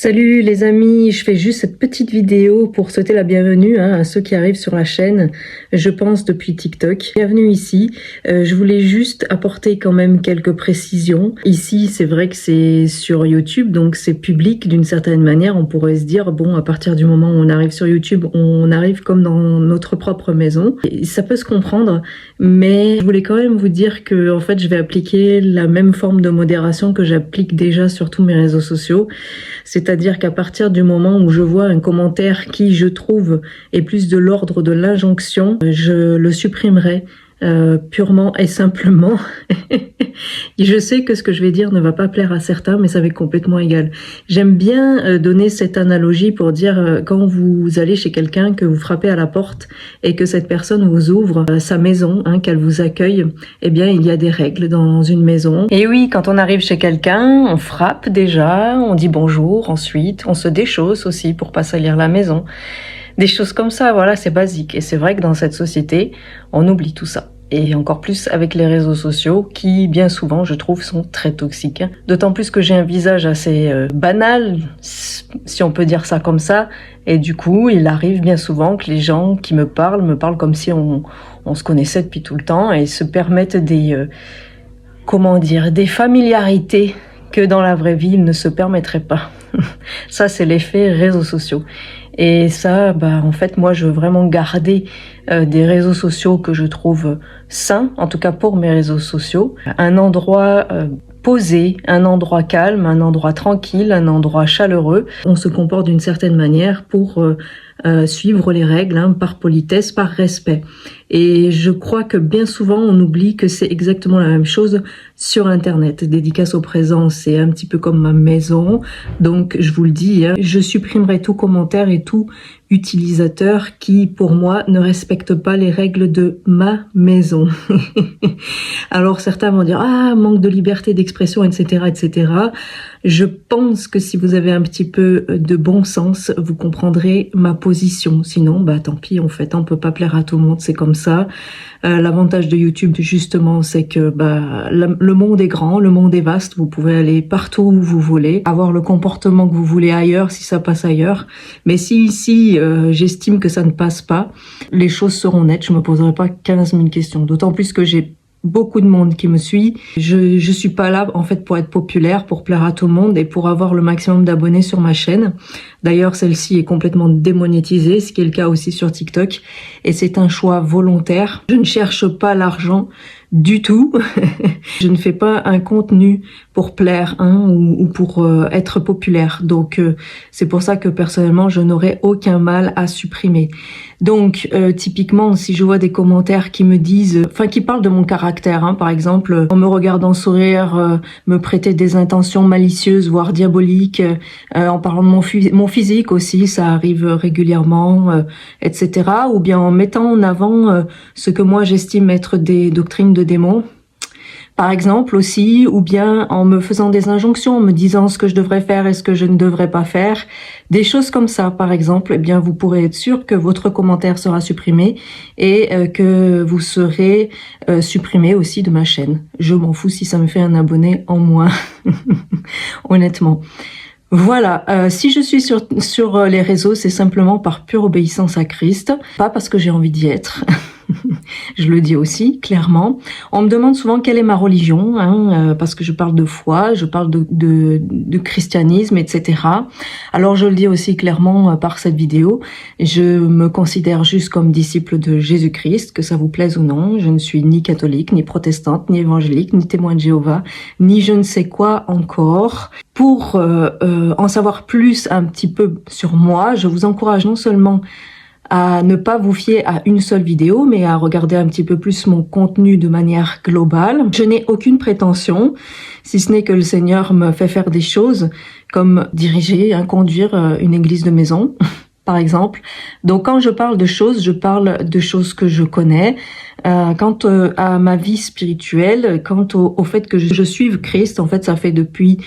Salut les amis, je fais juste cette petite vidéo pour souhaiter la bienvenue à ceux qui arrivent sur la chaîne, je pense depuis TikTok. Bienvenue ici, je voulais juste apporter quand même quelques précisions. Ici c'est vrai que c'est sur YouTube, donc c'est public d'une certaine manière. On pourrait se dire, bon, à partir du moment où on arrive sur YouTube, on arrive comme dans notre propre maison. Et ça peut se comprendre, mais je voulais quand même vous dire que en fait je vais appliquer la même forme de modération que j'applique déjà sur tous mes réseaux sociaux. C'est-à-dire qu'à partir du moment où je vois un commentaire qui, je trouve, est plus de l'ordre de l'injonction, je le supprimerai purement et simplement. Je sais que ce que je vais dire ne va pas plaire à certains, mais ça m'est complètement égal. J'aime bien donner cette analogie pour dire quand vous allez chez quelqu'un, que vous frappez à la porte et que cette personne vous ouvre sa maison, qu'elle vous accueille, eh bien il y a des règles dans une maison. Et oui, quand on arrive chez quelqu'un, on frappe déjà, on dit bonjour, ensuite on se déchausse aussi pour pas salir la maison. Des choses comme ça, voilà, c'est basique. Et c'est vrai que dans cette société, on oublie tout ça. Et encore plus avec les réseaux sociaux qui, bien souvent, je trouve, sont très toxiques. D'autant plus que j'ai un visage assez banal, si on peut dire ça comme ça. Et du coup, il arrive bien souvent que les gens qui me parlent comme si on se connaissait depuis tout le temps et se permettent des familiarités que dans la vraie vie, ils ne se permettraient pas. Ça, c'est l'effet réseaux sociaux. Et ça, en fait, moi, je veux vraiment garder des réseaux sociaux que je trouve sains, en tout cas pour mes réseaux sociaux. Un endroit posé, un endroit calme, un endroit tranquille, un endroit chaleureux. On se comporte d'une certaine manière pour suivre les règles, par politesse, par respect. Et je crois que bien souvent, on oublie que c'est exactement la même chose sur Internet. Dédicace au présent, c'est un petit peu comme ma maison. Donc, je vous le dis, je supprimerai tout commentaire et tout utilisateur qui, pour moi, ne respecte pas les règles de ma maison. Alors, certains vont dire, manque de liberté d'expression, etc., etc. Je pense que si vous avez un petit peu de bon sens, vous comprendrez ma position. Sinon, tant pis, en fait, on peut pas plaire à tout le monde, c'est comme ça. L'avantage de YouTube, justement, c'est que le monde est grand, le monde est vaste, vous pouvez aller partout où vous voulez, avoir le comportement que vous voulez ailleurs, si ça passe ailleurs. Mais si ici, j'estime que ça ne passe pas, les choses seront nettes, je me poserai pas 15 000 questions. D'autant plus que j'ai beaucoup de monde qui me suit. Je suis pas là en fait pour être populaire, pour plaire à tout le monde et pour avoir le maximum d'abonnés sur ma chaîne. D'ailleurs, celle-ci est complètement démonétisée, ce qui est le cas aussi sur TikTok. Et c'est un choix volontaire. Je ne cherche pas l'argent du tout. Je ne fais pas un contenu pour plaire ou pour être populaire. Donc, c'est pour ça que personnellement, je n'aurais aucun mal à supprimer. Donc, typiquement, si je vois des commentaires qui me disent, qui parlent de mon caractère, par exemple, en me regardant sourire, me prêter des intentions malicieuses, voire diaboliques, en parlant de mon physique aussi, ça arrive régulièrement, etc. Ou bien en mettant en avant ce que moi j'estime être des doctrines de démons, par exemple aussi, ou bien en me faisant des injonctions, en me disant ce que je devrais faire et ce que je ne devrais pas faire. Des choses comme ça, par exemple, vous pourrez être sûr que votre commentaire sera supprimé et que vous serez supprimé aussi de ma chaîne. Je m'en fous si ça me fait un abonné en moins, honnêtement. Voilà, si je suis sur les réseaux, c'est simplement par pure obéissance à Christ, pas parce que j'ai envie d'y être. Je le dis aussi, clairement. On me demande souvent quelle est ma religion, parce que je parle de foi, je parle de christianisme, etc. Alors je le dis aussi clairement par cette vidéo, je me considère juste comme disciple de Jésus-Christ, que ça vous plaise ou non. Je ne suis ni catholique, ni protestante, ni évangélique, ni témoin de Jéhovah, ni je ne sais quoi encore. Pour en savoir plus un petit peu sur moi, je vous encourage non seulement à ne pas vous fier à une seule vidéo, mais à regarder un petit peu plus mon contenu de manière globale. Je n'ai aucune prétention, si ce n'est que le Seigneur me fait faire des choses comme diriger, conduire une église de maison, par exemple. Donc quand je parle de choses que je connais. Quant à ma vie spirituelle, quant au fait que je suive Christ, en fait, ça fait depuis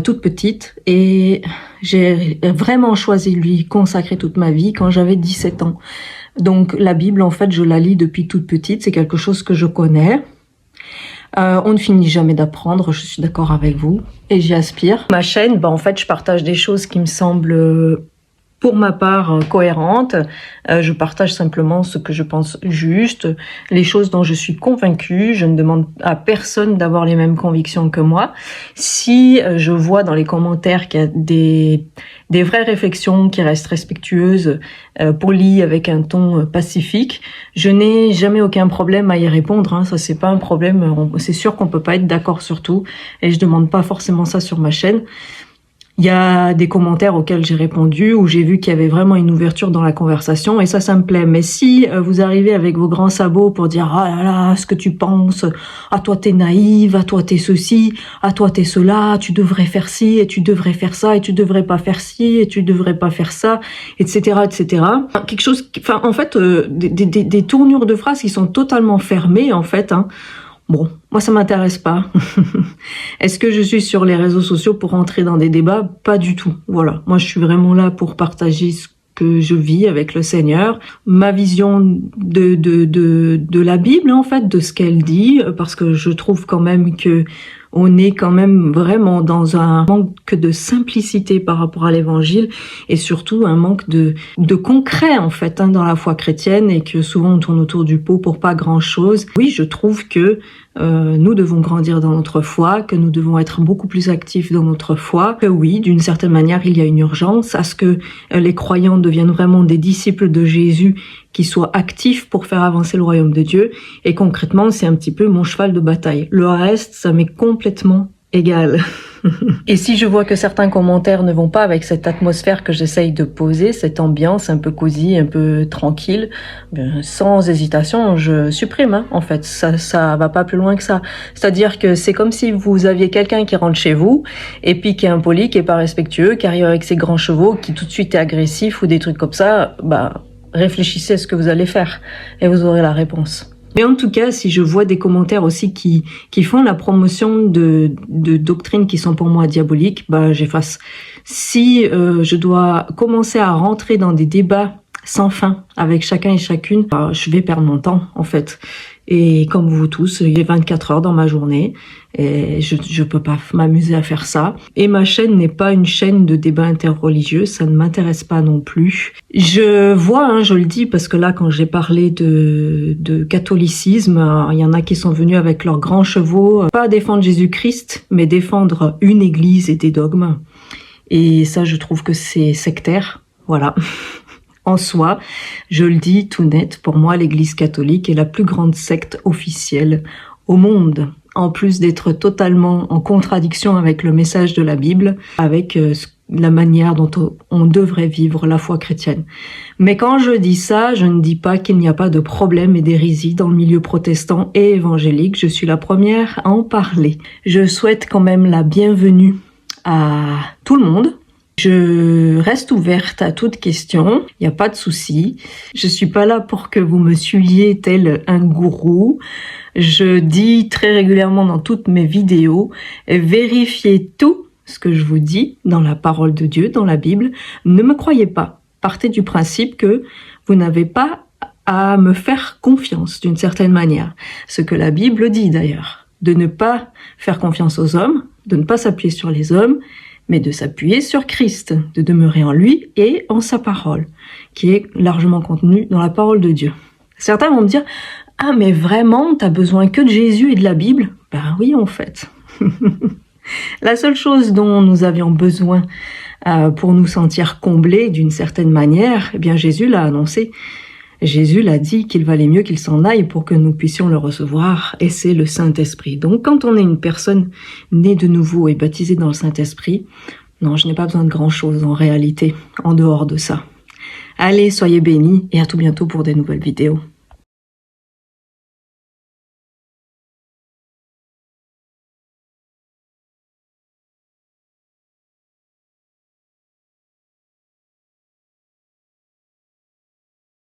toute petite et j'ai vraiment choisi de lui consacrer toute ma vie quand j'avais 17 ans. Donc la Bible, en fait, je la lis depuis toute petite, c'est quelque chose que je connais. On ne finit jamais d'apprendre, je suis d'accord avec vous, et j'y aspire. Ma chaîne, en fait, je partage des choses qui me semblent, pour ma part, cohérentes. Je partage simplement ce que je pense juste, les choses dont je suis convaincue. Je ne demande à personne d'avoir les mêmes convictions que moi. Si je vois dans les commentaires qu'il y a des vraies réflexions qui restent respectueuses, polies, avec un ton pacifique, je n'ai jamais aucun problème à y répondre. Hein. Ça, c'est pas un problème. C'est sûr qu'on peut pas être d'accord sur tout, et je demande pas forcément ça sur ma chaîne. Il y a des commentaires auxquels j'ai répondu, où j'ai vu qu'il y avait vraiment une ouverture dans la conversation, et ça me plaît. Mais si vous arrivez avec vos grands sabots pour dire « Ah là là, ce que tu penses, ah toi t'es naïve, ah toi t'es ceci, ah toi t'es cela, tu devrais faire ci, et tu devrais faire ça, et tu devrais pas faire ci, et tu devrais pas faire ça, etc. etc. » Quelque chose, en fait, des tournures de phrases qui sont totalement fermées, en fait, hein. Bon, moi ça m'intéresse pas. Est-ce que je suis sur les réseaux sociaux pour entrer dans des débats? Pas du tout. Voilà, moi je suis vraiment là pour partager ce que je vis avec le Seigneur, ma vision de la Bible, en fait, de ce qu'elle dit, parce que je trouve quand même que on est quand même vraiment dans un manque de simplicité par rapport à l'évangile, et surtout un manque de concret, en fait, hein, dans la foi chrétienne, et que souvent on tourne autour du pot pour pas grand chose. Oui, je trouve que nous devons grandir dans notre foi, que nous devons être beaucoup plus actifs dans notre foi, que oui, d'une certaine manière, il y a une urgence à ce que les croyants deviennent vraiment des disciples de Jésus, qui soient actifs pour faire avancer le royaume de Dieu. Et concrètement, c'est un petit peu mon cheval de bataille. Le reste, ça m'est complètement égal. Et si je vois que certains commentaires ne vont pas avec cette atmosphère que j'essaye de poser, cette ambiance un peu cosy, un peu tranquille, sans hésitation, je supprime, hein, en fait. Ça va pas plus loin que ça. C'est-à-dire que c'est comme si vous aviez quelqu'un qui rentre chez vous, et puis qui est impoli, qui est pas respectueux, qui arrive avec ses grands chevaux, qui tout de suite est agressif, ou des trucs comme ça, réfléchissez à ce que vous allez faire, et vous aurez la réponse. Mais en tout cas, si je vois des commentaires aussi qui font la promotion de doctrines qui sont pour moi diaboliques, j'efface. Si je dois commencer à rentrer dans des débats sans fin avec chacun et chacune, je vais perdre mon temps, en fait. Et comme vous tous, il y a 24 heures dans ma journée, et je peux pas m'amuser à faire ça. Et ma chaîne n'est pas une chaîne de débat interreligieux, ça ne m'intéresse pas non plus. Je vois, hein, je le dis, parce que là, quand j'ai parlé de catholicisme, il y en a qui sont venus avec leurs grands chevaux, pas défendre Jésus-Christ, mais défendre une église et des dogmes. Et ça, je trouve que c'est sectaire, voilà. En soi, je le dis tout net, pour moi, l'Église catholique est la plus grande secte officielle au monde, en plus d'être totalement en contradiction avec le message de la Bible, avec la manière dont on devrait vivre la foi chrétienne. Mais quand je dis ça, je ne dis pas qu'il n'y a pas de problème et d'hérésie dans le milieu protestant et évangélique. Je suis la première à en parler. Je souhaite quand même la bienvenue à tout le monde. Je reste ouverte à toute question, il n'y a pas de souci. Je suis pas là pour que vous me suiviez tel un gourou. Je dis très régulièrement dans toutes mes vidéos, vérifiez tout ce que je vous dis dans la parole de Dieu, dans la Bible. Ne me croyez pas. Partez du principe que vous n'avez pas à me faire confiance d'une certaine manière. Ce que la Bible dit d'ailleurs. De ne pas faire confiance aux hommes, de ne pas s'appuyer sur les hommes, mais de s'appuyer sur Christ, de demeurer en lui et en sa parole, qui est largement contenue dans la parole de Dieu. Certains vont me dire « Ah, mais vraiment, t'as besoin que de Jésus et de la Bible ?» Ben oui, en fait. La seule chose dont nous avions besoin pour nous sentir comblés d'une certaine manière, eh bien Jésus l'a annoncé. Jésus l'a dit qu'il valait mieux qu'il s'en aille pour que nous puissions le recevoir, et c'est le Saint-Esprit. Donc quand on est une personne née de nouveau et baptisée dans le Saint-Esprit, non, je n'ai pas besoin de grand-chose en réalité, en dehors de ça. Allez, soyez bénis, et à tout bientôt pour des nouvelles vidéos.